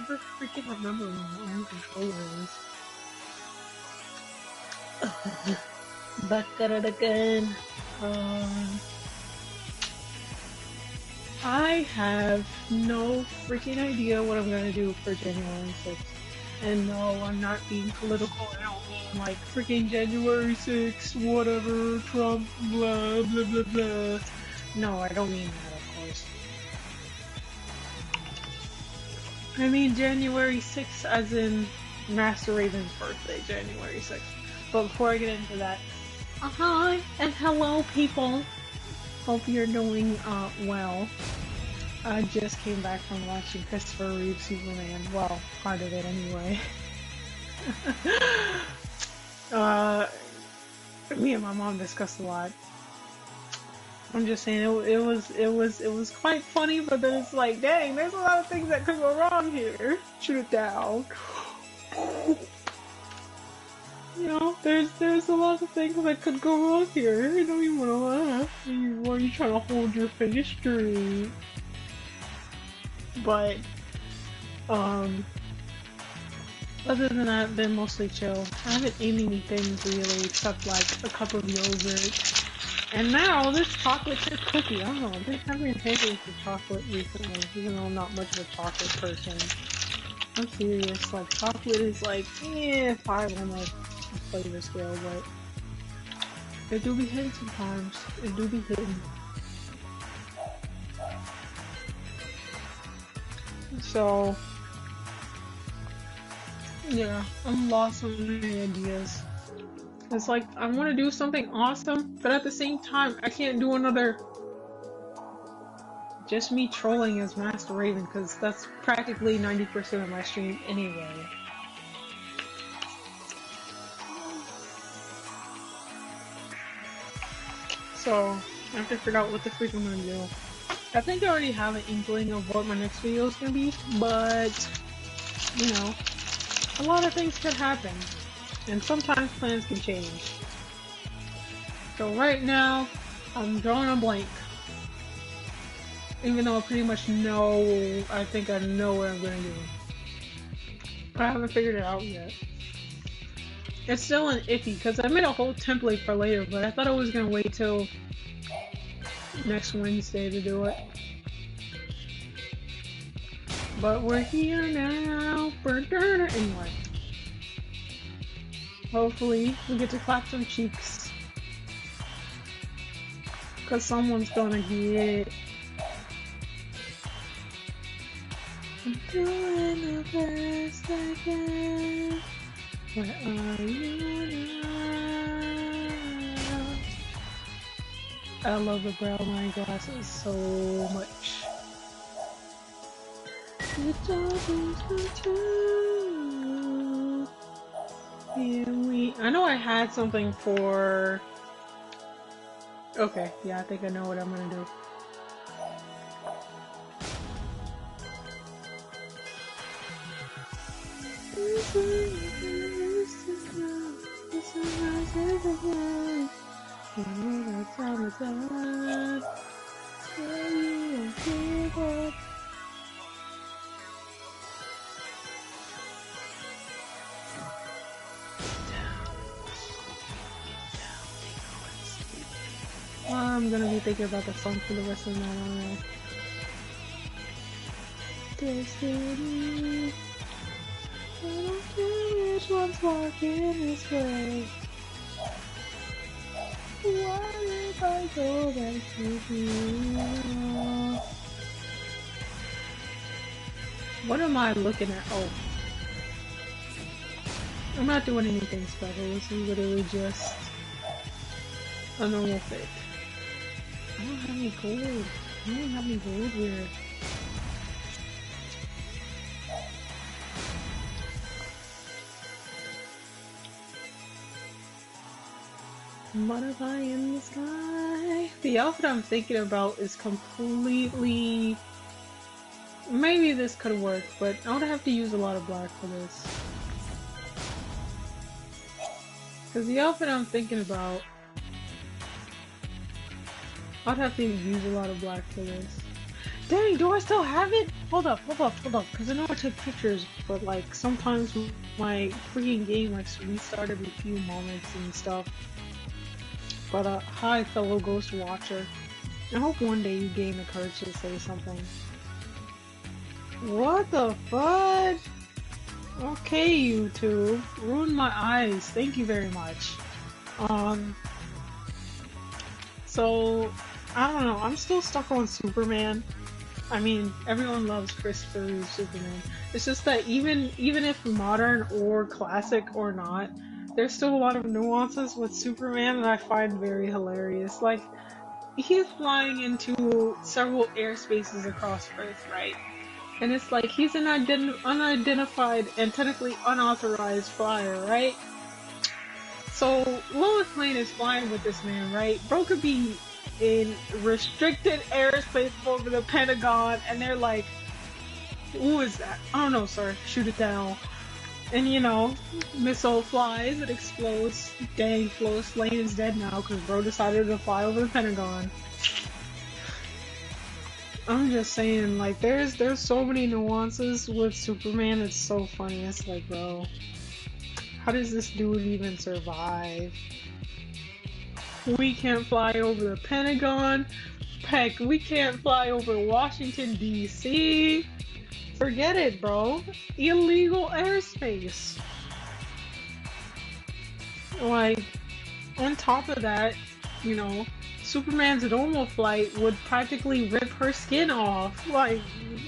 never freaking remember what my controller is. Back at it again. I have no freaking idea what I'm gonna do for January 6th. And no, I'm not being political. I don't mean like freaking January 6th, whatever, Trump, blah, blah, blah, blah. No, I don't mean that, of course. I mean January 6th as in Master Raven's birthday, January 6th. But before I get into that, hi and hello people. Hope you're doing well. I just came back from watching Christopher Reeve Superman. Well, part of it anyway. Me and my mom discussed a lot. I'm just saying it was quite funny, but then it's like, dang, there's a lot of things that could go wrong here. Shoot it down. You know, there's a lot of things that could go wrong here. You don't even wanna laugh. Why are you trying to hold your face straight? But, other than that, been mostly chill. I haven't eaten anything really, except like a cup of yogurt. And now this chocolate chip cookie. I don't know, I've been having favorites with chocolate recently, even though I'm not much of a chocolate person. I'm serious, like chocolate is like, 5 on the flavor scale, but it do be hitting sometimes. It do be hitting. So, yeah, I'm lost on many ideas. It's like, I want to do something awesome, but at the same time, I can't do another just me trolling as Master Raven, because that's practically 90% of my stream anyway. So, I have to figure out what the freak I'm gonna do. I think I already have an inkling of what my next video is gonna be, but, you know, a lot of things could happen, and sometimes plans can change. So right now, I'm drawing a blank. Even though I pretty much know, I think I know what I'm gonna do. But I haven't figured it out yet. It's still an iffy, because I made a whole template for later, but I thought I was gonna wait till next Wednesday to do it. But we're here now. Anyway. Hopefully, we get to clap some cheeks. Because someone's gonna get... I'm doing the best I can. Where are you now? I love the brown line glasses so much. It's always the truth. I know I had something for... Okay, yeah, I think I know what I'm gonna do. I'm gonna be thinking about the song for the rest of my life. Destiny. I don't care which one's walking this way. Why if I go back to you? What am I looking at? Oh. I'm not doing anything special. This is literally just a normal fit. I don't have any gold. I don't have any gold here. Butterfly in the sky. The outfit I'm thinking about is completely... Maybe this could work, but I would have to use a lot of black for this. Because the outfit I'm thinking about... I'd have to use a lot of black for this. Dang, do I still have it? Hold up, because I know I took pictures, but like sometimes my freaking game like restart every few moments and stuff. But hi fellow Ghost Watcher. I hope one day you gain the courage to say something. What the fudge? Okay, YouTube. Ruined my eyes. Thank you very much. So, I don't know. I'm still stuck on Superman. I mean, everyone loves Christopher Reeve's Superman. It's just that even if modern or classic or not, there's still a lot of nuances with Superman that I find very hilarious. Like, he's flying into several airspaces across Earth, right? And it's like, he's an unidentified and technically unauthorized flyer, right? So, Lois Lane is flying with this man, right? Bro could be in restricted airspace over the Pentagon, and they're like, who is that? I don't know, sir. Shoot it down. And you know, missile flies, it explodes. Dang, Lois Lane is dead now because bro decided to fly over the Pentagon. I'm just saying, like, there's so many nuances with Superman, it's so funny. It's like, bro, how does this dude even survive? We can't fly over the Pentagon. Heck, we can't fly over Washington, D.C. Forget it, bro. Illegal airspace. Like, on top of that, you know, Superman's normal flight would practically rip her skin off. Like,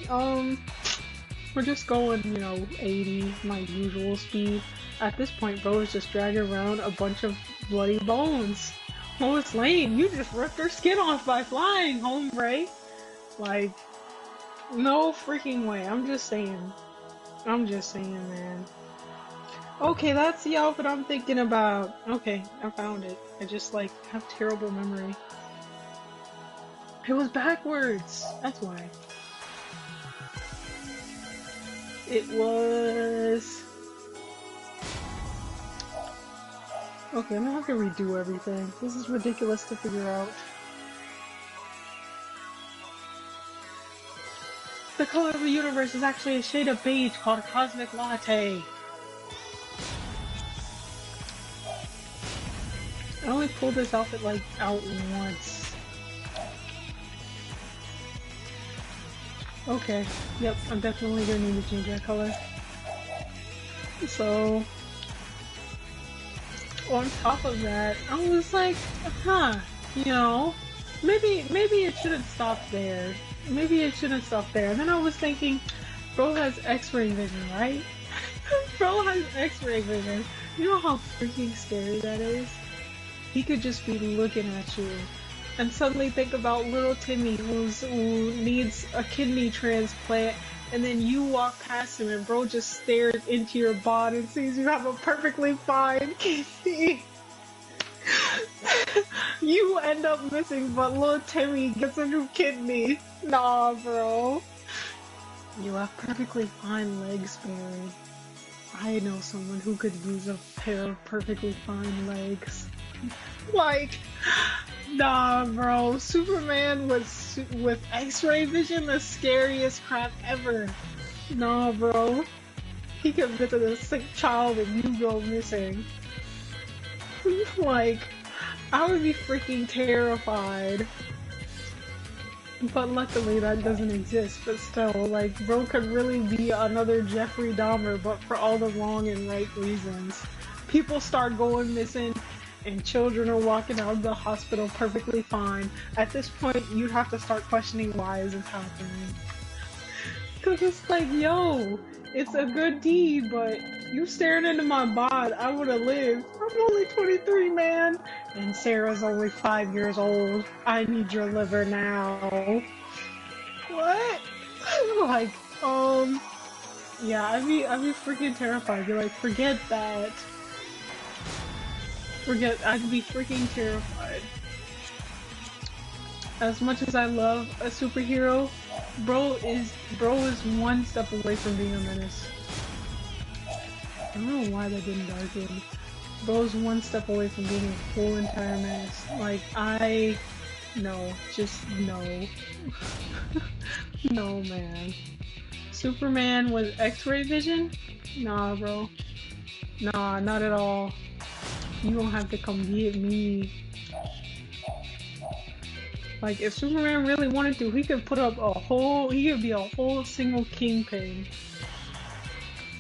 we're just going, you know, 80, my usual speed. At this point, bro is just dragging around a bunch of bloody bones. Lois Lane, you just ripped her skin off by flying, hombre. Like, no freaking way. I'm just saying, man. Okay, that's the outfit I'm thinking about. Okay, I found it. I just, like, have terrible memory. It was backwards. That's why. It was... Okay, I'm gonna have to redo everything. This is ridiculous to figure out. The color of the universe is actually a shade of beige called Cosmic Latte. I only pulled this outfit like out once. Okay, yep, I'm definitely gonna need to change that color. So, on top of that, I was like, huh, you know, maybe it shouldn't stop there. Maybe it shouldn't stop there. And then I was thinking, bro has X-ray vision, right? Bro has X-ray vision. You know how freaking scary that is? He could just be looking at you and suddenly think about little Timmy who needs a kidney transplant, and then you walk past him and bro just stares into your body and sees you have a perfectly fine kidney. You end up missing, but little Timmy gets a new kidney. Nah, bro. You have perfectly fine legs, Barry. I know someone who could use a pair of perfectly fine legs. Like, nah, bro. Superman with X-ray vision, the scariest crap ever. Nah, bro. He could visit a sick child and you go missing. Like, I would be freaking terrified. But luckily that doesn't exist, but still, like, bro could really be another Jeffrey Dahmer, but for all the wrong and right reasons. People start going missing, and children are walking out of the hospital perfectly fine. At this point, you'd have to start questioning why is this happening. Cause it's like, yo, it's a good deed, but you staring into my bod, I would've lived. I'm only 23, man. And Sarah's only 5 years old. I need your liver now. What? Like, yeah, I'd be freaking terrified. Be like, forget that. I'd be freaking terrified. As much as I love a superhero, bro is one step away from being a menace. I don't know why that didn't darken. Bro's one step away from being a full entire menace. Like, I No, just no. No, man. Superman with X-ray vision? Nah, bro. Nah, not at all. You don't have to come get me. Like, if Superman really wanted to, he could put up he could be a whole single kingpin.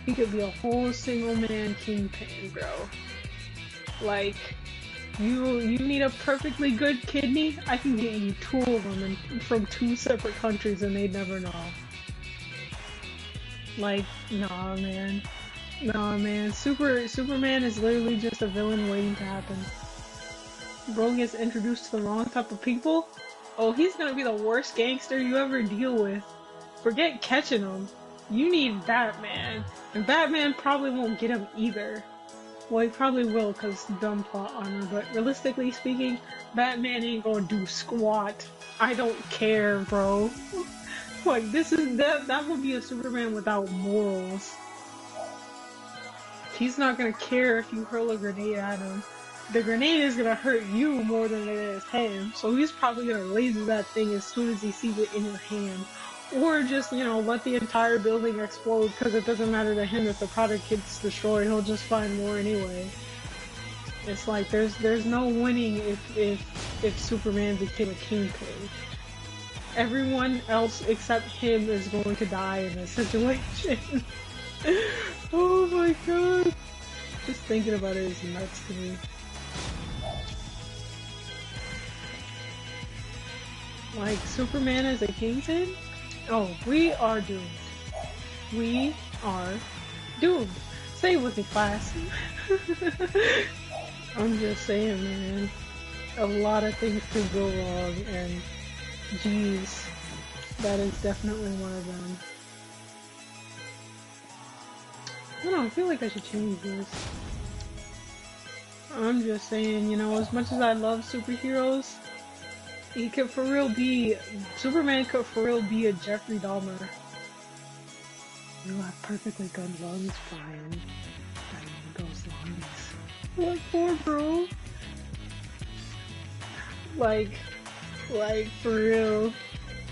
He could be a whole single man kingpin, bro. Like, you need a perfectly good kidney? I can get you two of them from two separate countries and they'd never know. Like, nah, man. Nah, man. Superman is literally just a villain waiting to happen. Bro gets introduced to the wrong type of people? Oh, he's gonna be the worst gangster you ever deal with. Forget catching him. You need Batman. And Batman probably won't get him either. Well, he probably will because dumb plot armor, but realistically speaking, Batman ain't gonna do squat. I don't care, bro. Like, that would be a Superman without morals. He's not gonna care if you hurl a grenade at him. The grenade is gonna hurt you more than it is him, so he's probably gonna laser that thing as soon as he sees it in your hand. Or just, you know, let the entire building explode because it doesn't matter to him if the product gets destroyed, he'll just find more anyway. It's like, there's no winning if Superman became a kingpin. Everyone else except him is going to die in this situation. Oh my god. Just thinking about it is nuts to me. Like, Superman as a kingpin? Oh, we are doomed. We are doomed. Say it with me, class. I'm just saying, man. A lot of things could go wrong, and geez, that is definitely one of them. I don't know, I feel like I should change this. I'm just saying, you know, as much as I love superheroes, Superman could for real be a Jeffrey Dahmer. You have perfectly good lungs, Brian. I need those lungs. What for, bro? Like, for real.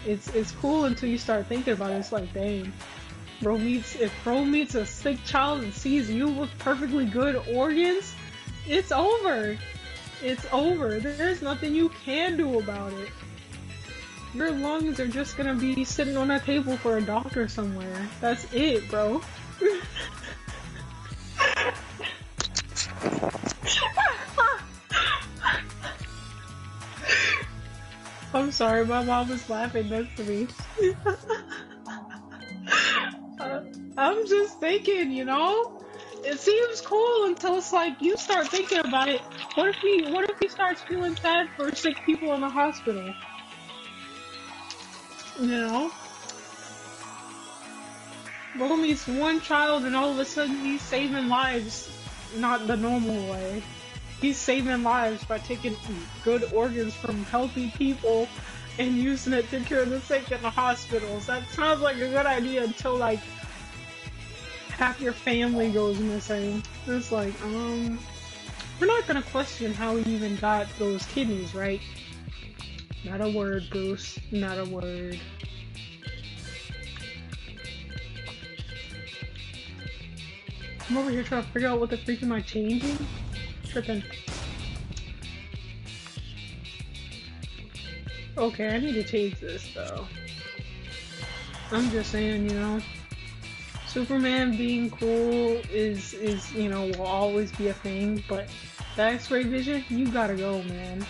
It's cool until you start thinking about it. It's like, dang. If bro meets a sick child and sees you with perfectly good organs, it's over. It's over. There's nothing you can do about it. Your lungs are just gonna be sitting on a table for a doctor somewhere. That's it, bro. I'm sorry, my mom was laughing next to me. I'm just thinking, you know? It seems cool until it's like you start thinking about it. What if he starts feeling sad for sick people in the hospital? You know? Bro meets one child and all of a sudden he's saving lives, not the normal way. He's saving lives by taking good organs from healthy people and using it to cure the sick in the hospitals. That sounds like a good idea until like half your family goes missing. It's like, we're not gonna question how he even got those kidneys, right? Not a word, Bruce. Not a word. I'm over here trying to figure out what the freak am I changing? Tripping. Okay, I need to change this though. I'm just saying, you know, Superman being cool is you know, will always be a thing, but the X-ray vision, you gotta go, man.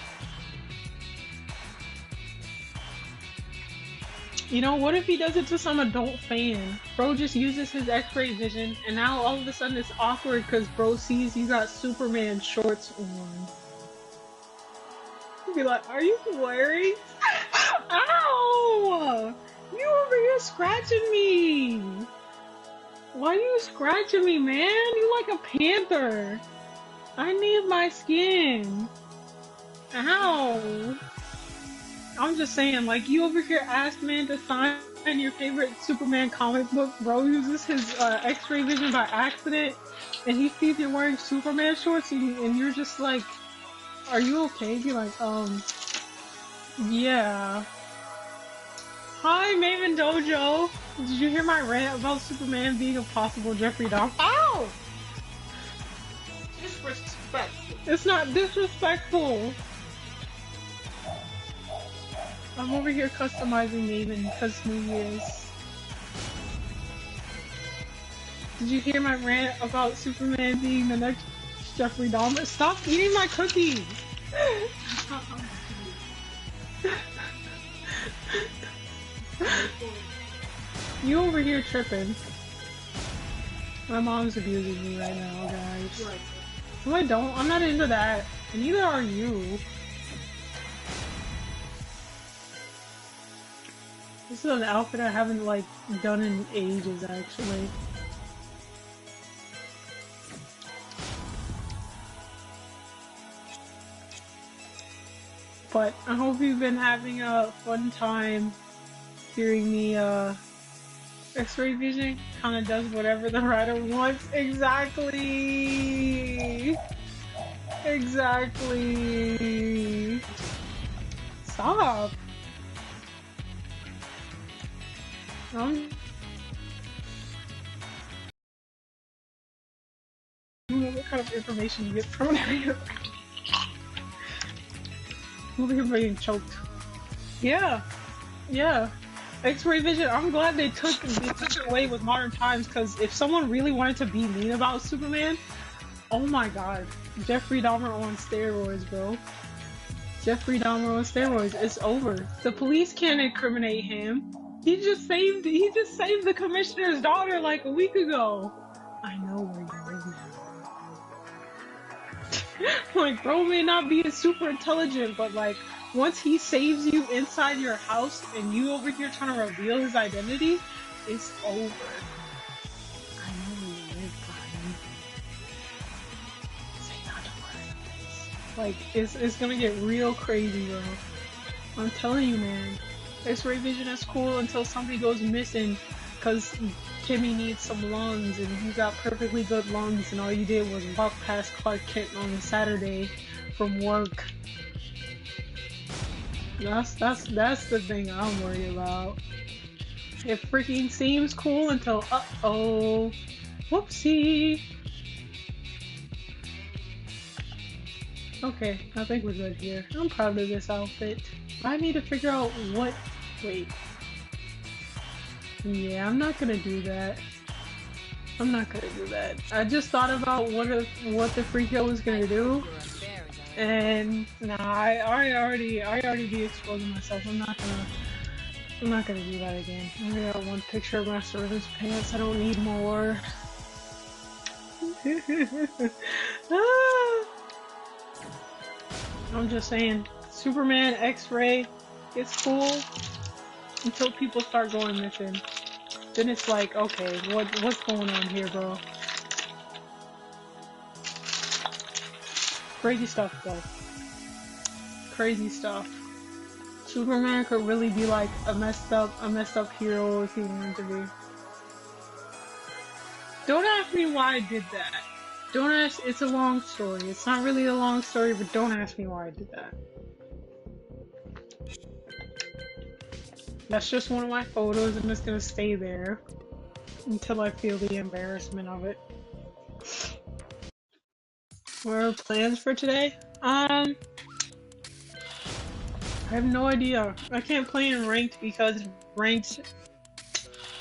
You know, what if he does it to some adult fan? Bro just uses his X-ray vision, and now all of a sudden it's awkward because bro sees you got Superman shorts on. He'd be like, are you wearing? Ow! You over here scratching me! Why are you scratching me, man? You like a panther. I need my skin. Ow! I'm just saying, like, you over here asked man to sign your favorite Superman comic book, bro uses his X-ray vision by accident, and he sees you're wearing Superman shorts, and you're just like, are you okay? Be like, Yeah. Hi, Maven Dojo. Did you hear my rant about Superman being a possible Jeffrey Dahmer? Ow! Disrespectful. It's not disrespectful. I'm over here customizing Maven because New Year's. Did you hear my rant about Superman being the next Jeffrey Dahmer? Stop eating my cookies! You over here tripping. My mom's abusing me right now, guys. No, I don't. I'm not into that. And neither are you. This is an outfit I haven't, like, done in ages, actually. But I hope you've been having a fun time hearing me, X-ray vision kind of does whatever the writer wants. Exactly. Exactly. Stop. I don't know what kind of information you get from here. I'm over here being choked. Yeah. Yeah. X-ray vision, I'm glad they took it away with modern times, because if someone really wanted to be mean about Superman, oh my god. Jeffrey Dahmer on steroids, bro. Jeffrey Dahmer on steroids. It's over. The police can't incriminate him. He just saved the commissioner's daughter like a week ago. I know where you live now. Like, bro may not be super intelligent, but like, once he saves you inside your house and you over here trying to reveal his identity, it's over. I know where you live, Brian. Say not a word. Like, it's gonna get real crazy, bro. I'm telling you, man. X-ray vision is cool until somebody goes missing because Timmy needs some lungs and you got perfectly good lungs and all you did was walk past Clark Kent on a Saturday from work. That's the thing I'm worried about. It freaking seems cool until uh-oh. Whoopsie. Okay, I think we're good here. I'm proud of this outfit. I need to figure out what... Wait. Yeah, I'm not gonna do that. I'm not gonna do that. I just thought about what the Freako was gonna do. And nah, I already be exposing myself. I'm not gonna do that again. I only got one picture of my servant's pants. I don't need more. Ah. I'm just saying, Superman, X-Ray, it's cool until people start going missing. Then it's like, okay, what's going on here, bro? Crazy stuff, though. Crazy stuff. Superman could really be like a messed up hero if he wanted to be. Don't ask me why I did that. Don't ask. It's a long story. It's not really a long story, but don't ask me why I did that. That's just one of my photos. I'm just gonna stay there until I feel the embarrassment of it. What are plans for today? I have no idea. I can't play in ranked because ranked,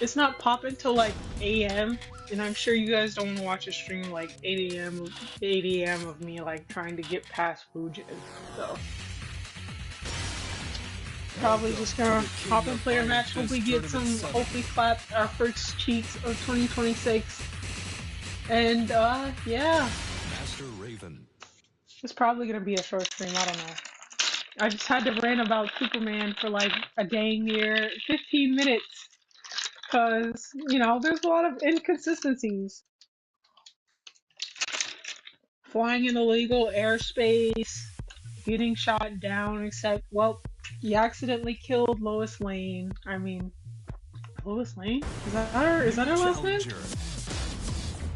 it's not popping till like AM, and I'm sure you guys don't want to watch a stream like 8 AM of me like trying to get past Blue Jay, so. Probably just gonna hop and play a match, hopefully get some, hopefully clap our first cheeks of 2026. And yeah. Master Raven. It's probably gonna be a short stream, I don't know. I just had to rant about Superman for like a dang near 15 minutes. Cause, you know, there's a lot of inconsistencies. Flying in illegal airspace, getting shot down, except, well, you accidentally killed Lois Lane. I mean, Lois Lane? Is that her last name?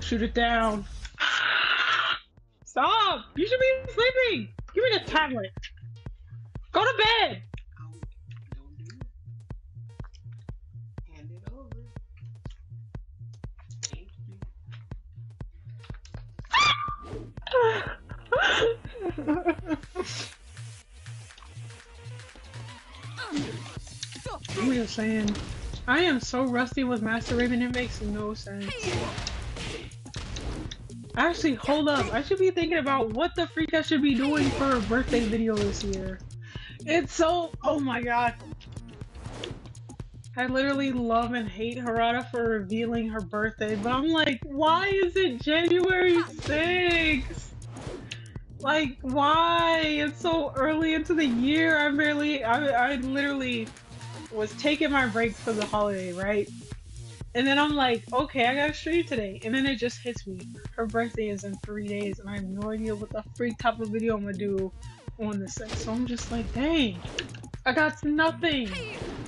Shoot it down. Stop! You should be sleeping! Give me the tablet! Go to bed! I'm just saying, I am so rusty with Master Raven, it makes no sense. Actually, hold up. I should be thinking about what the freak I should be doing for her birthday video this year. It's so... oh my god. I literally love and hate Harada for revealing her birthday, but I'm like, why is it January 6th? Like, why? It's so early into the year. I literally was taking my break for the holiday, right? And then I'm like, okay, I gotta stream today. And then it just hits me. Her birthday is in 3 days, and I have no idea what the freak type of video I'm gonna do on the 6th. So I'm just like, dang, I got nothing.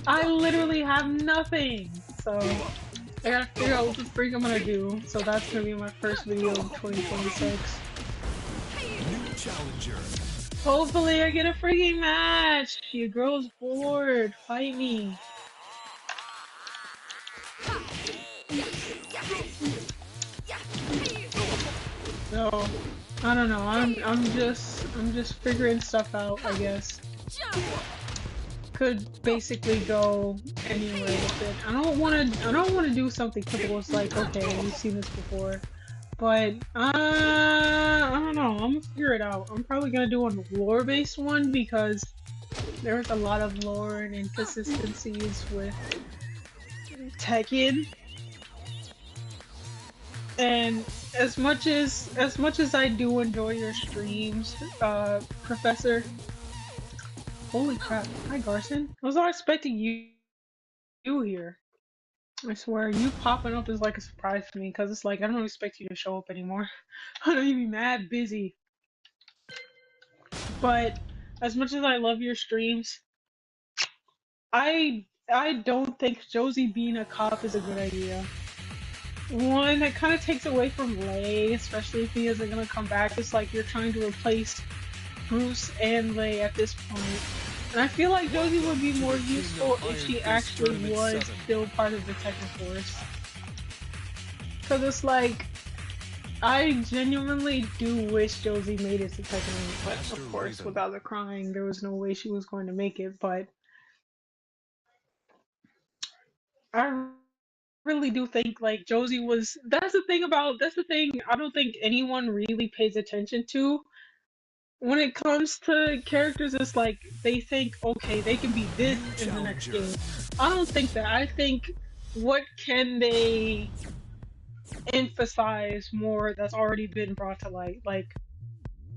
I literally have nothing. So I gotta figure out what the freak I'm gonna do. So that's gonna be my first video of 2026. New challenger. Hopefully I get a freaking match. Your girl's bored. Fight me. No, I don't know. I'm just figuring stuff out, I guess. Could basically go anywhere with it. I don't wanna do something typical. It's like, okay, we've seen this before. But I don't know. I'm gonna figure it out. I'm probably gonna do a lore-based one because there's a lot of lore and inconsistencies with Tekken. And as much as I do enjoy your streams, Professor. Holy crap! Hi, Garson. I was not expecting you here. I swear, you popping up is like a surprise to me because it's like I don't expect you to show up anymore. I know you'd be mad busy. But as much as I love your streams, I don't think Josie being a cop is a good idea. One, it kind of takes away from Lei, especially if he isn't gonna come back. It's like you're trying to replace Bruce and Lei at this point. And I feel like Josie would be more useful if she actually was still part of the Tekken Force. Cause it's like, I genuinely do wish Josie made it to Tekken, but of course, without the crying, there was no way she was going to make it, but I really do think like Josie was, that's the thing I don't think anyone really pays attention to. When it comes to characters, it's like they think, okay, they can be this in the next game. I don't think that. I think what can they emphasize more that's already been brought to light. Like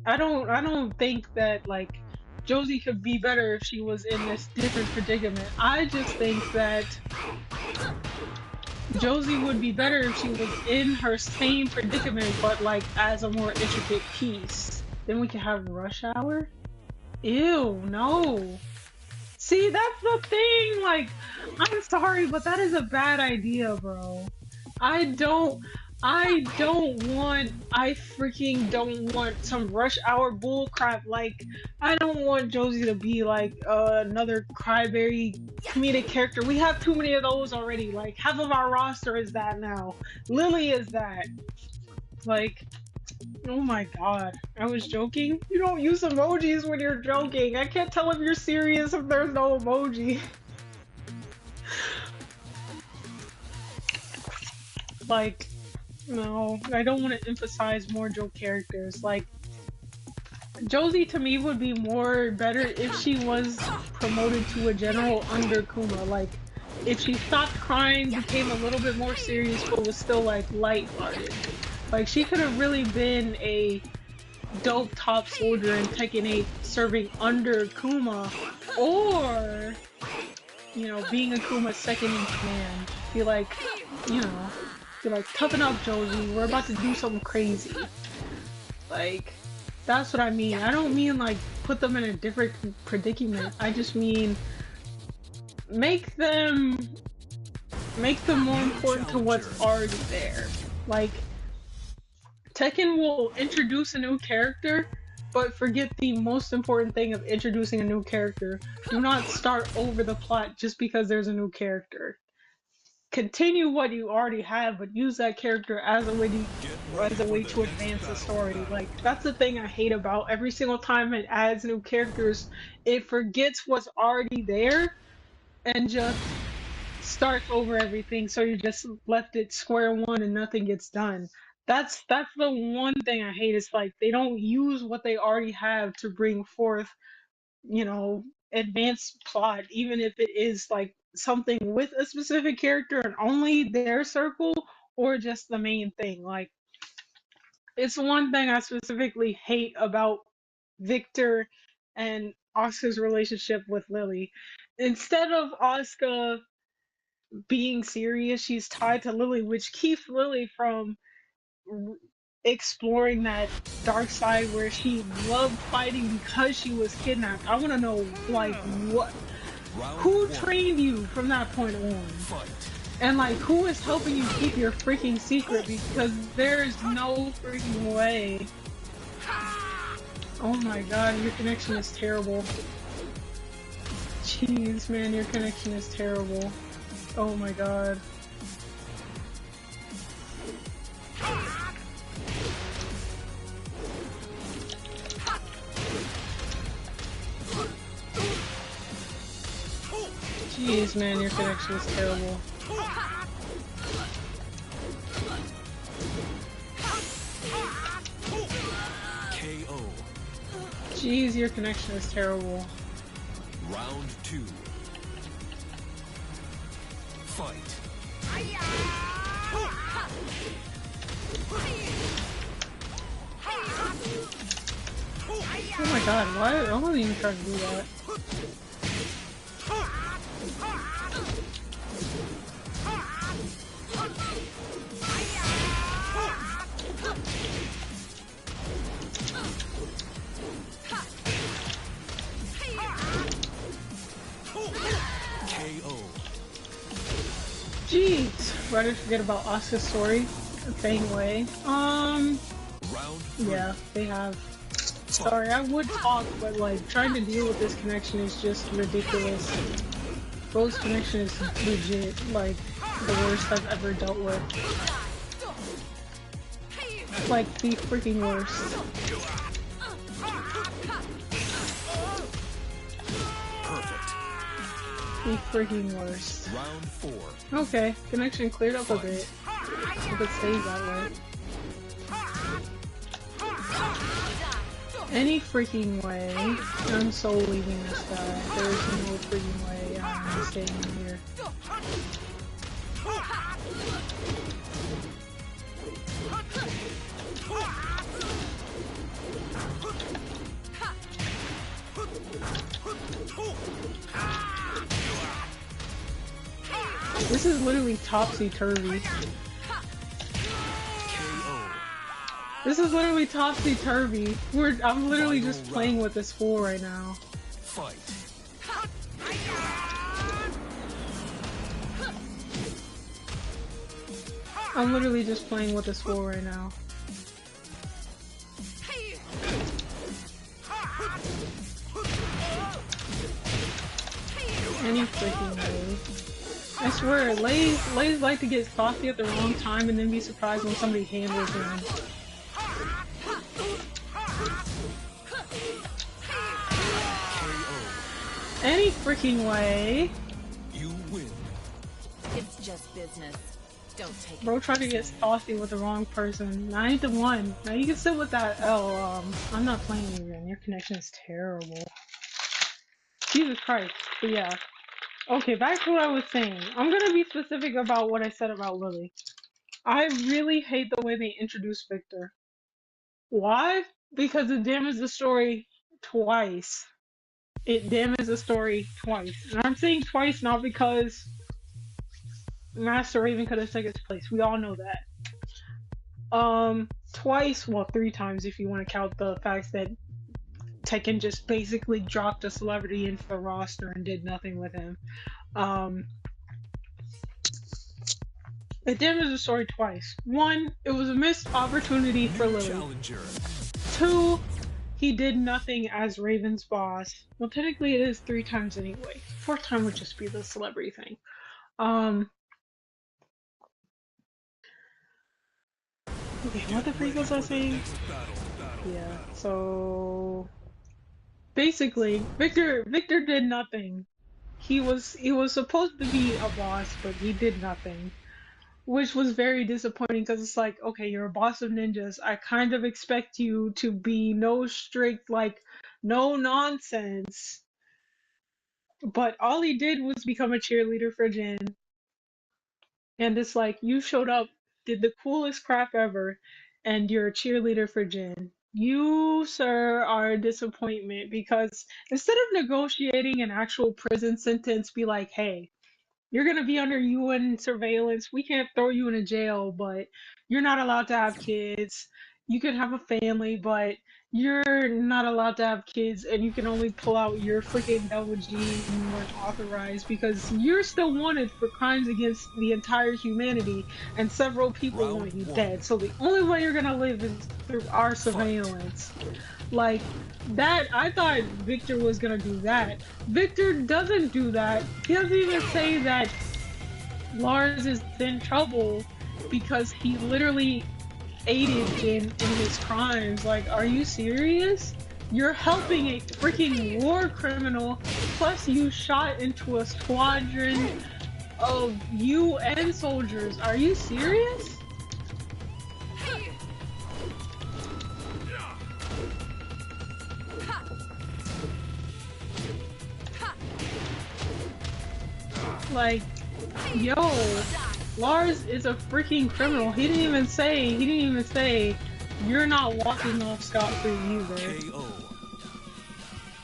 I don't think that like Josie could be better if she was in this different predicament. I just think that Josie would be better if she was in her same predicament, but like as a more intricate piece. Then we can have Rush Hour? Ew, no. See, that's the thing, like, I'm sorry, but that is a bad idea, bro. I freaking don't want some Rush Hour bullcrap. Like, I don't want Josie to be like another cryberry comedic character. We have too many of those already. Like, half of our roster is that now. Lily is that. Like, oh my god, I was joking? You don't use emojis when you're joking. I can't tell if you're serious if there's no emoji. Like, no, I don't want to emphasize more joke characters. Like, Josie to me would be more better if she was promoted to a general under Kuma. Like, if she stopped crying, became a little bit more serious, but was still like lighthearted. Like, she could have really been a dope top soldier in Tekken 8 serving under Kuma, or, you know, being a Kuma's second in command. Be like, you know, be like, toughen up, Josie, we're about to do something crazy. Like, that's what I mean. I don't mean, like, put them in a different predicament. I just mean, make them more important to what's already there. Like, Tekken will introduce a new character, but forget the most important thing of introducing a new character. Do not start over the plot just because there's a new character. continue what you already have, but use that character as a way Get ready for the to next advance the battle. story. Like that's the thing I hate about every single time it adds new characters, it forgets what's already there and just starts over everything. So you just left it square one and nothing gets done. That's the one thing I hate. Is like they don't use what they already have to bring forth, you know, advanced plot, even if it is like something with a specific character and only their circle or just the main thing. Like, it's one thing I specifically hate about Victor and Asuka's relationship with Lily. Instead of Asuka being serious, she's tied to Lily, which keeps Lily from r- exploring that dark side where she loved fighting because she was kidnapped. I want to know, like, Round who one. trained you from that point on? Fight. And like, who is helping you keep your freaking secret? Because there's no freaking way. Oh my god, your connection is terrible. Jeez, man, your connection is terrible. Oh my god. Jeez, man, your connection is terrible. KO. Jeez, your connection is terrible. Round two. Fight. Oh my god, why? I wasn't even trying to do that. KO. Jeez, why did I forget about Asuka's story? Fang Wei. Round three. Yeah, they have. Fight. Sorry, I would talk, but like, trying to deal with this connection is just ridiculous. Bro's connection is legit, like, the worst I've ever dealt with. Like, the freaking worst. Perfect. The freaking worst. Round four. Okay, connection cleared up a bit. If it stays that way. Any freaking way. I'm so leaving this guy. There's no freaking way I'm staying here. This is literally topsy-turvy. KO. This is literally topsy-turvy. I'm literally just playing with this fool right now. Fight. I'm literally just playing with this fool right now. Any freaking way. I swear, Lays like to get saucy at the wrong time and then be surprised when somebody handles him. Any freaking way. You win. It's just business. Don't take Bro it tried to get personally. saucy with the wrong person. Now I ain't the one. Now you can sit with that L. I'm not playing you again. Your connection is terrible. Jesus Christ. But yeah. Okay, back to what I was saying. I'm gonna be specific about what I said about Lily. I really hate the way they introduced Victor. Why? Because it damages the story twice. It damages the story twice. And I'm saying twice not because Master Raven could have taken his place. We all know that. Twice, well, three times if you want to count the fact that Tekken just basically dropped a celebrity into the roster and did nothing with him. It damaged the story twice. One, it was a missed opportunity for New Lily. challenger. Two, he did nothing as Raven's boss. Well, technically it is three times anyway. Fourth time would just be the celebrity thing. Okay, what the freak was I saying? Yeah, so basically, Victor did nothing. He was supposed to be a boss, but he did nothing, which was very disappointing because it's like, okay, you're a boss of ninjas. I kind of expect you to be no strict, like, no nonsense. But all he did was become a cheerleader for Jin. And it's like, you showed up, did the coolest crap ever, and you're a cheerleader for Jin. You, sir, are a disappointment because instead of negotiating an actual prison sentence, be like, hey, you're gonna be under UN surveillance. We can't throw you in a jail, but you're not allowed to have kids. You can have a family, but you're not allowed to have kids, and you can only pull out your freaking double G when you weren't authorized because you're still wanted for crimes against the entire humanity, and several people want Round you one. dead. So the only way you're gonna live is through our Fight. surveillance. Like that, I thought Victor was gonna do that. Victor doesn't do that. He doesn't even say that Lars is in trouble because he literally aided Jin in his crimes. Like, are you serious? You're helping a freaking war criminal, plus you shot into a squadron of UN soldiers. Are you serious? Like, yo, Lars is a freaking criminal. He didn't even say you're not walking off scot-free either. KO.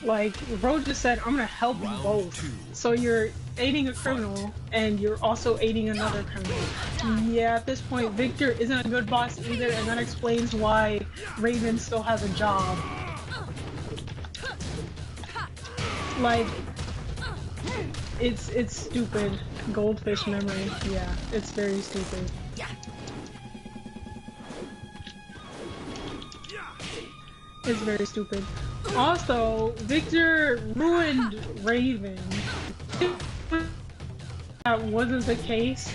Like, bro just said, I'm gonna help you Round both. two. So you're aiding a Fight. criminal, and you're also aiding another criminal. Yeah, at this point, Victor isn't a good boss either, and that explains why Raven still has a job. Like, it's stupid. Goldfish memory. Yeah, it's very stupid. It's very stupid. Also, Victor ruined Raven. If that wasn't the case,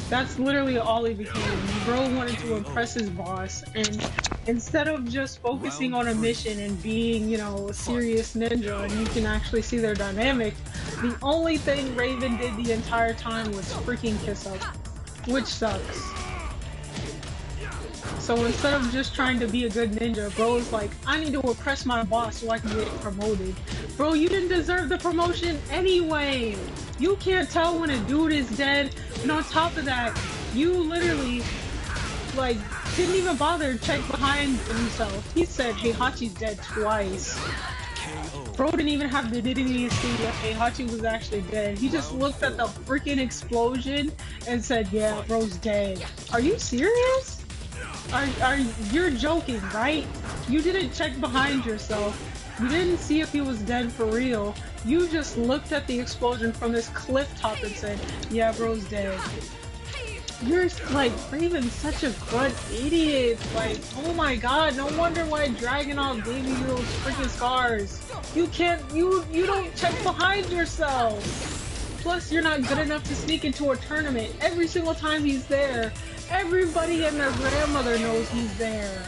that's literally all he became. Bro wanted to impress his boss, and instead of just focusing on a mission and being, you know, a serious ninja, and you can actually see their dynamic, the only thing Raven did the entire time was freaking kiss up, which sucks. So instead of just trying to be a good ninja, bro is like, I need to impress my boss so I can get promoted. Bro, you didn't deserve the promotion anyway. You can't tell when a dude is dead. And on top of that, you literally, like, didn't even bother to check behind himself. He said Heihachi's dead twice. KO. Bro didn't even have the dignity to see that Heihachi was actually dead. He just looked at the freaking explosion and said, yeah, bro's dead. Are you serious? You're joking, right? You didn't check behind yourself. You didn't see if he was dead for real. You just looked at the explosion from this cliff top and said, yeah, bro's dead. You're like, Raven's such a good idiot. Like, oh my god, no wonder why Dragunov gave you those freaking scars. You don't check behind yourself. Plus, you're not good enough to sneak into a tournament. Every single time he's there, everybody and their grandmother knows he's there.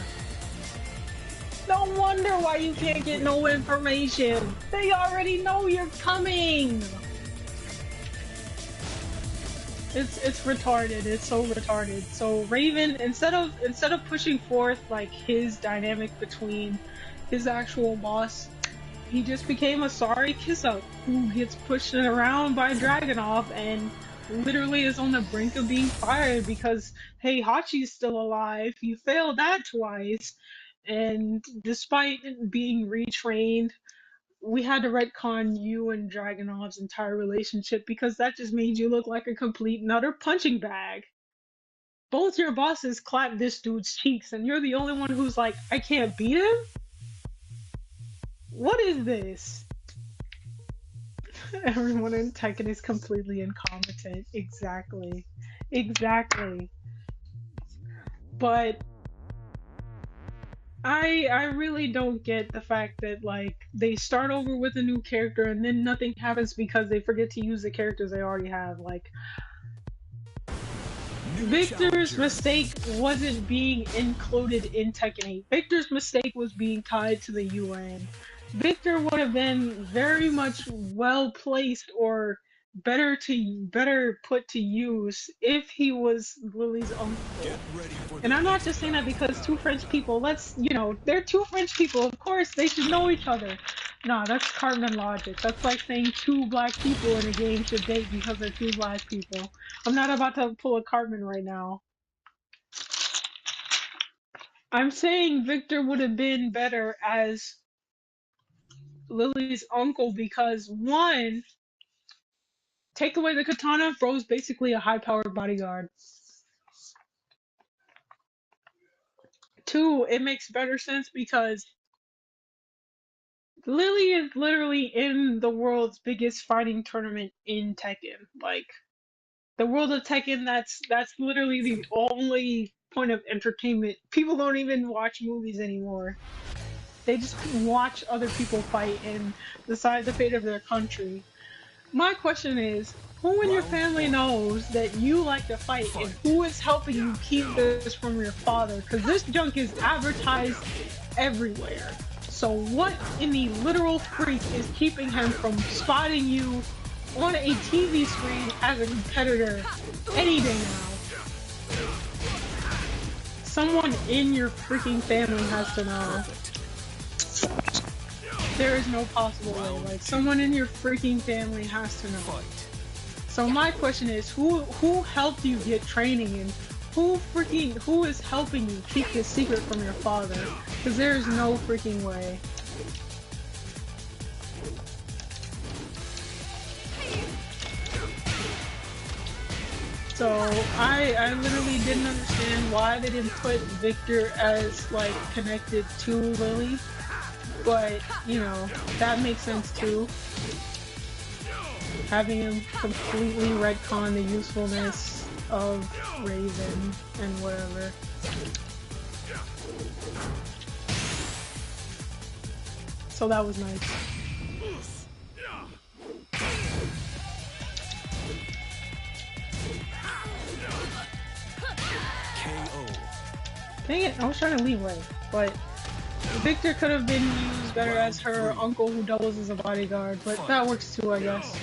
No wonder why you can't get no information. They already know you're coming. It's retarded. It's so retarded. So Raven, instead of pushing forth like his dynamic between his actual boss, he just became a sorry kiss-up who gets pushed around by Dragunov and literally is on the brink of being fired because Heihachi's still alive. You failed that twice, and despite being retrained, we had to retcon you and Dragunov's entire relationship because that just made you look like a complete and utter punching bag. Both your bosses clapped this dude's cheeks, and you're the only one who's like, I can't beat him? What is this? Everyone in Tekken is completely incompetent. Exactly. Exactly. But I really don't get the fact that like they start over with a new character and then nothing happens because they forget to use the characters they already have. Like Victor's mistake wasn't being included in Tekken 8. Victor's mistake was being tied to the UN. Victor would have been very much well placed or better put to use if he was Lily's uncle. And I'm not just saying that because two French people, they're two French people, of course they should know each other. Nah, that's Cartman logic. That's like saying two black people in a game should date because they're two black people. I'm not about to pull a Cartman right now. I'm saying Victor would have been better as Lily's uncle because, one, take away the katana, bro's basically a high-powered bodyguard. Two, it makes better sense because Lily is literally in the world's biggest fighting tournament in Tekken. Like, the world of Tekken, that's literally the only point of entertainment. People don't even watch movies anymore. They just watch other people fight and decide the fate of their country. My question is, who in your family knows that you like to fight, and who is helping you keep this from your father? Because this junk is advertised everywhere. So what in the literal freak is keeping him from spotting you on a TV screen as a competitor any day now? Someone in your freaking family has to know. There is no possible way. Like, someone in your freaking family has to know. So my question is, who helped you get training, and who is helping you keep this secret from your father? Because there is no freaking way. So I literally didn't understand why they didn't put Victor as like connected to Lily. But, you know, that makes sense too. Having him completely retcon the usefulness of Raven and whatever. So that was nice. Dang it, I was trying to leave way, but Victor could have been used better as her uncle who doubles as a bodyguard, but that works too, I guess.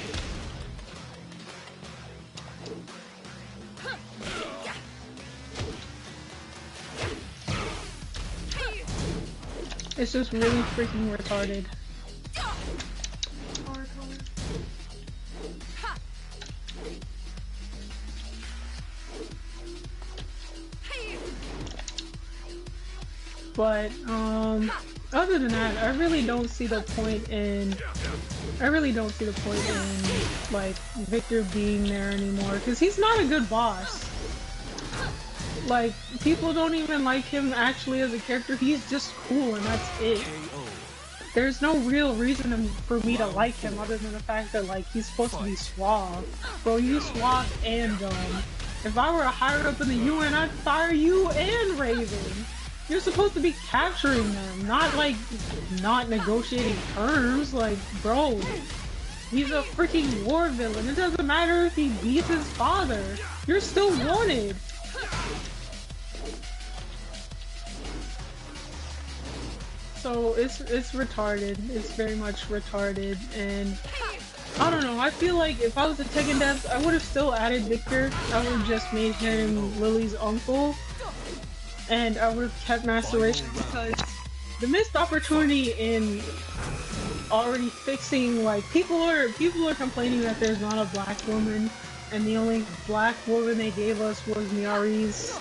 It's just really freaking retarded. But, other than that, I really don't see the point in, like, Victor being there anymore, because he's not a good boss. Like, people don't even like him actually as a character, he's just cool and that's it. There's no real reason for me to like him other than the fact that, like, he's supposed to be suave. Bro, you suave and dumb. If I were higher up in the UN, I'd fire you and Raven. You're supposed to be capturing them, not like, not negotiating terms. Like, bro, he's a freaking war villain. It doesn't matter if he beats his father. You're still wanted. So it's retarded. It's very much retarded, and I don't know. I feel like if I was a Tekken dev, I would have still added Victor. I would have just made him Lily's uncle. And I would have kept Master Race because the missed opportunity in already fixing, like, people are complaining that there's not a black woman, and the only black woman they gave us was Miari's.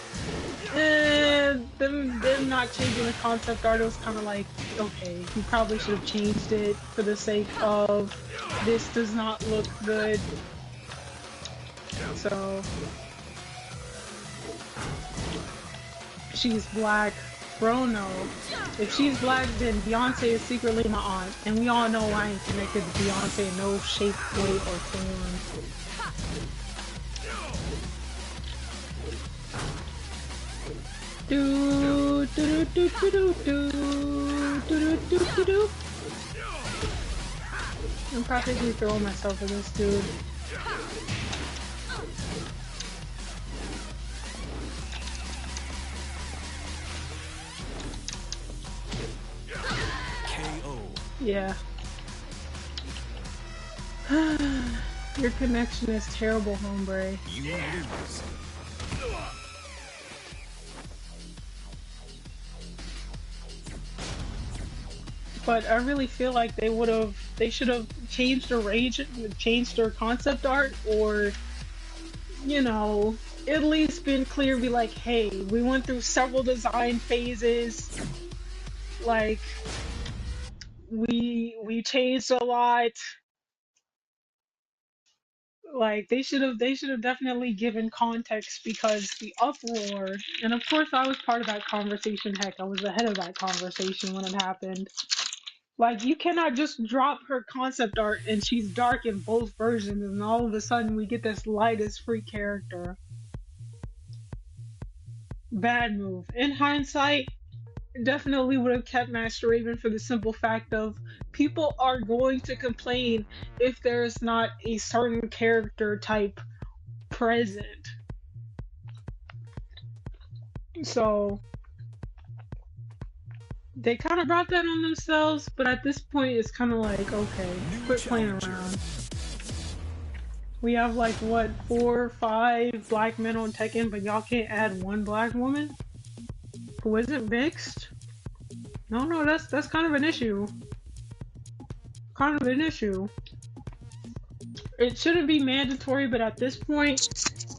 And them not changing the concept art, it was kind of like, okay, you probably should have changed it for the sake of this does not look good. So she's black. Bro, no. If she's black, then Beyonce is secretly my aunt. And we all know I ain't connected to Beyonce in no shape, way, or form. Do do do do do do do do do do. I'm practically throwing myself at this dude. Yeah. Your connection is terrible, hombre. You lose. But I really feel like they should have changed their range, changed their concept art, or, you know, at least been clear, be like, hey, we went through several design phases, like, we changed a lot. Like they should have definitely given context, because the uproar, and of course I was part of that conversation, heck, I was ahead of that conversation when it happened. Like, you cannot just drop her concept art and she's dark in both versions, and all of a sudden we get this light as free character. Bad move. In hindsight, definitely would have kept Master Raven, for the simple fact of, people are going to complain if there's not a certain character type present. So they kind of brought that on themselves, but at this point it's kind of like, okay, quit playing around. We have like, what, 4 or 5 black men on Tekken, but y'all can't add one black woman who isn't mixed? No, that's kind of an issue. Kind of an issue. It shouldn't be mandatory, but at this point,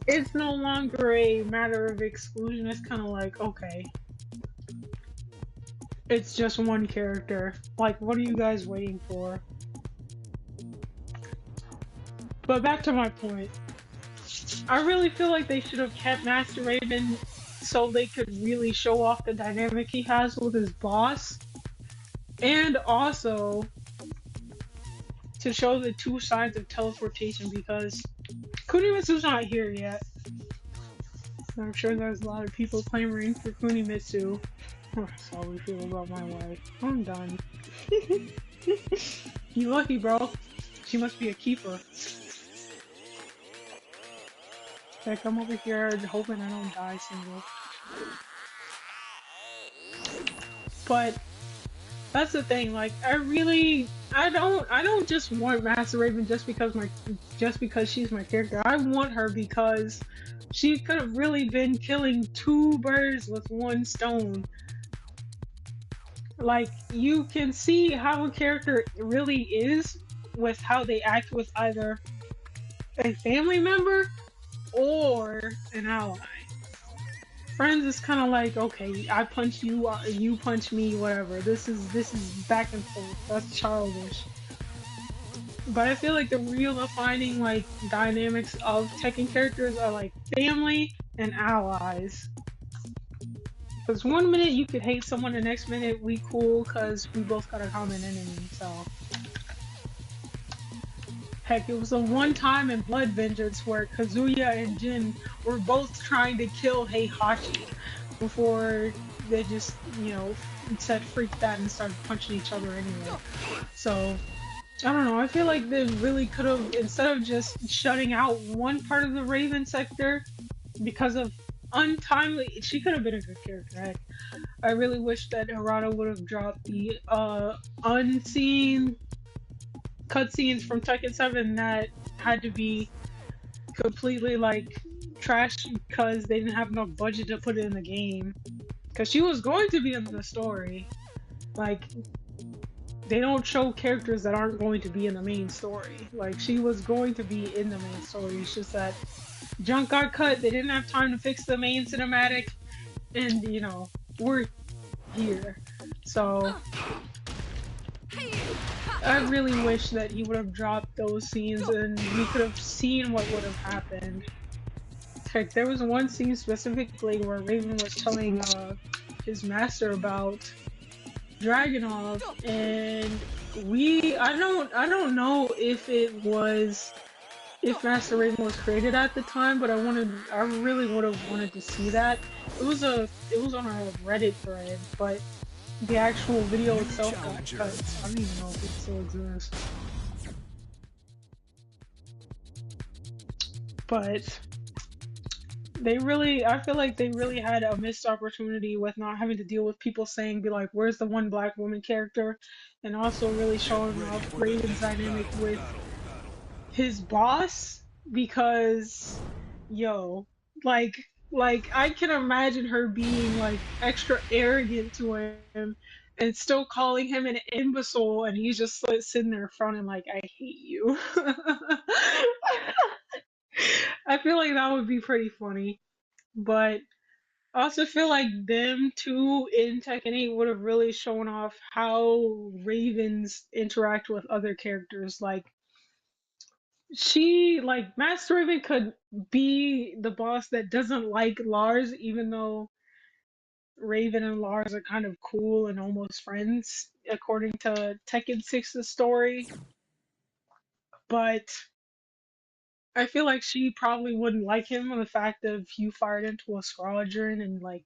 it's no longer a matter of exclusion. It's kind of like, okay, it's just one character. Like, what are you guys waiting for? But back to my point. I really feel like they should have kept Master Raven so they could really show off the dynamic he has with his boss. And also to show the 2 sides of teleportation, because Kunimitsu's not here yet. I'm sure there's a lot of people clamoring for Kunimitsu. That's how we feel about my wife. I'm done. You lucky, bro. She must be a keeper. Like, I'm over here hoping I don't die single. But that's the thing. Like, I don't just want Master Raven just because she's my character. I want her because she could have really been killing 2 birds with 1 stone. Like, you can see how a character really is with how they act with either a family member or an ally. Friends is kind of like, okay, I punch you, you punch me, whatever. This is back and forth. That's childish. But I feel like the real defining, like, dynamics of Tekken characters are like family and allies. Because one minute you could hate someone, the next minute we cool because we both got a common enemy. So heck, it was the one time in Blood Vengeance where Kazuya and Jin were both trying to kill Heihachi before they just, you know, said freak that and started punching each other anyway. So I don't know, I feel like they really could have, instead of just shutting out one part of the Raven sector because of untimely, she could have been a good character. Heck, I really wish that Harada would have dropped the unseen cutscenes from Tekken 7 that had to be completely like trash because they didn't have enough budget to put it in the game. Because she was going to be in the story. Like, they don't show characters that aren't going to be in the main story. Like, she was going to be in the main story. It's just that junk got cut. They didn't have time to fix the main cinematic. And, you know, we're here. So I really wish that he would have dropped those scenes and we could have seen what would have happened. Heck, there was one scene specifically where Raven was telling his master about Dragunov, and I don't know if Master Raven was created at the time, but I really would have wanted to see that. It was on a Reddit thread, but the actual video itself got cut, so I don't even know if it still exists. But I feel like they really had a missed opportunity with not having to deal with people saying, be like, where's the one black woman character? and also really showing Ready off for the Raven's next dynamic battle. with his boss because, yo, like, like I can imagine her being like extra arrogant to him and still calling him an imbecile, and he's just like, sitting there frowning like, I hate you. I feel like that would be pretty funny, but I also feel like them two in Tekken 8 would have really shown off how Ravens interact with other characters. Like Master Raven could be the boss that doesn't like Lars, even though Raven and Lars are kind of cool and almost friends, according to Tekken 6's story. But I feel like she probably wouldn't like him on the fact of you fired into a squadron and like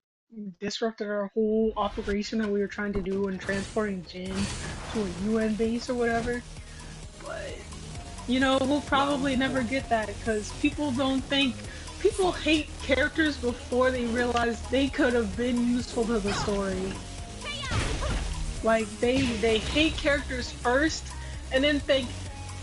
disrupted our whole operation that we were trying to do and transporting Jin to a UN base or whatever. But you know, we'll Round probably never one. get that because people don't think people Fight. hate characters before they realize they could have been useful to the story. Like they hate characters first and then think,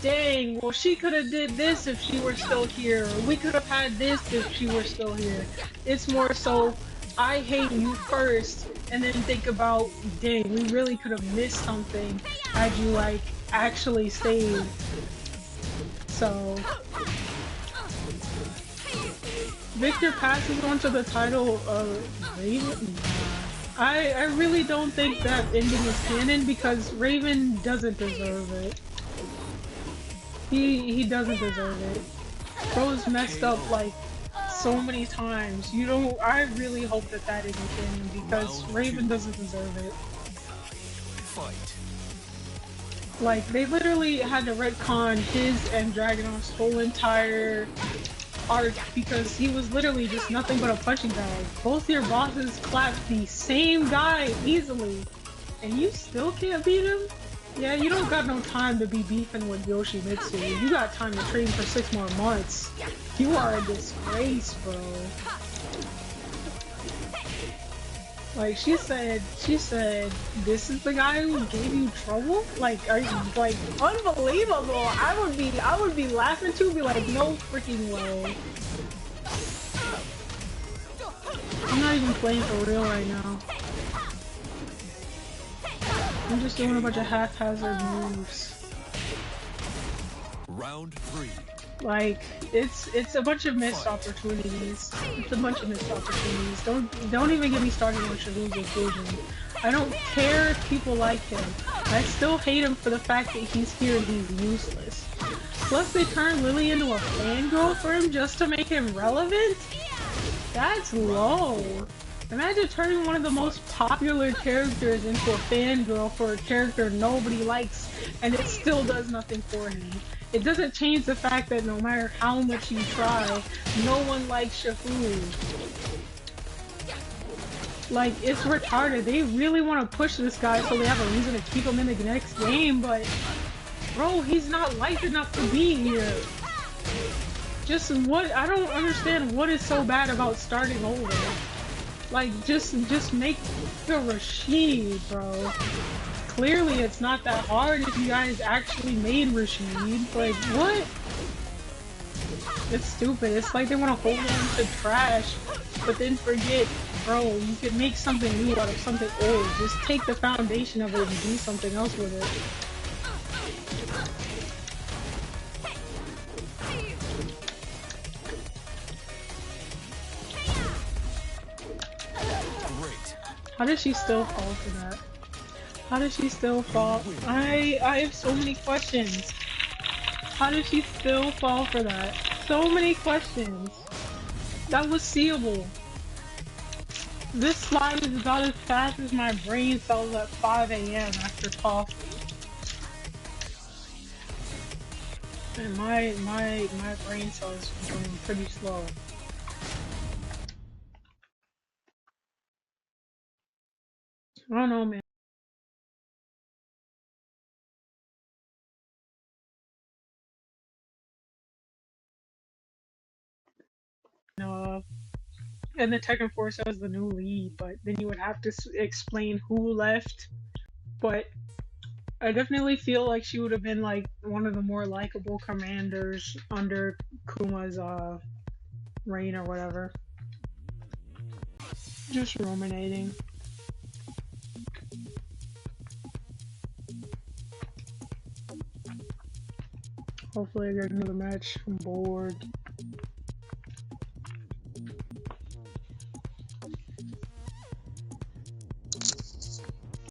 dang, well she could have did this if she were still here, or we could have had this if she were still here. It's more so I hate you first and then think about, dang, we really could have missed something had you like actually stayed. So Victor passes on to the title of Raven. Nah. I really don't think that ending is canon because Raven doesn't deserve it. He doesn't deserve it. Bro's messed up KO. like so many times. You don't. I really hope that that isn't canon because Round two. Raven doesn't deserve it. Fight. Like they literally had to retcon his and Dragonov's whole entire arc because he was literally just nothing but a punching bag. Both your bosses clapped the same guy easily, and you still can't beat him? Yeah, you don't got no time to be beefing with Yoshimitsu. You got time to train for 6 more months. You are a disgrace, bro. Like she said, this is the guy who gave you trouble? Like, are you like unbelievable? I would be laughing too, be like, no freaking way. I'm not even playing for real right now. I'm just doing a bunch of haphazard moves. Round three. Like, it's a bunch of missed Fight. opportunities. It's a bunch of missed opportunities. Don't even get me started on Shadows Inclusion. I don't care if people like him. I still hate him for the fact that he's here and he's useless. Plus they turned Lily into a fangirl for him just to make him relevant? That's low. Imagine turning one of the most popular characters into a fangirl for a character nobody likes, and it still does nothing for him. It doesn't change the fact that no matter how much you try, no one likes Shafu. Like, it's retarded. They really want to push this guy so they have a reason to keep him in the next game, but bro, he's not liked enough to be here. Just what? I don't understand what is so bad about starting over. Like, just make the Rashid, bro. Clearly, it's not that hard if you guys actually made Rashid. Like, what? It's stupid. It's like they want to hold on to trash, but then forget, bro, you could make something new out of something old. Just take the foundation of it and do something else with it. How did she still fall for that? How did she still fall? I have so many questions. How did she still fall for that? So many questions. That was seeable. This slide is about as fast as my brain cells at 5 a.m. after coffee. And my brain cells are going pretty slow. I don't know, man. And the Tekken Force has the new lead, but then you would have to explain who left. But I definitely feel like she would have been like one of the more likable commanders under Kuma's reign or whatever. Just ruminating. Hopefully I get another match. I'm bored.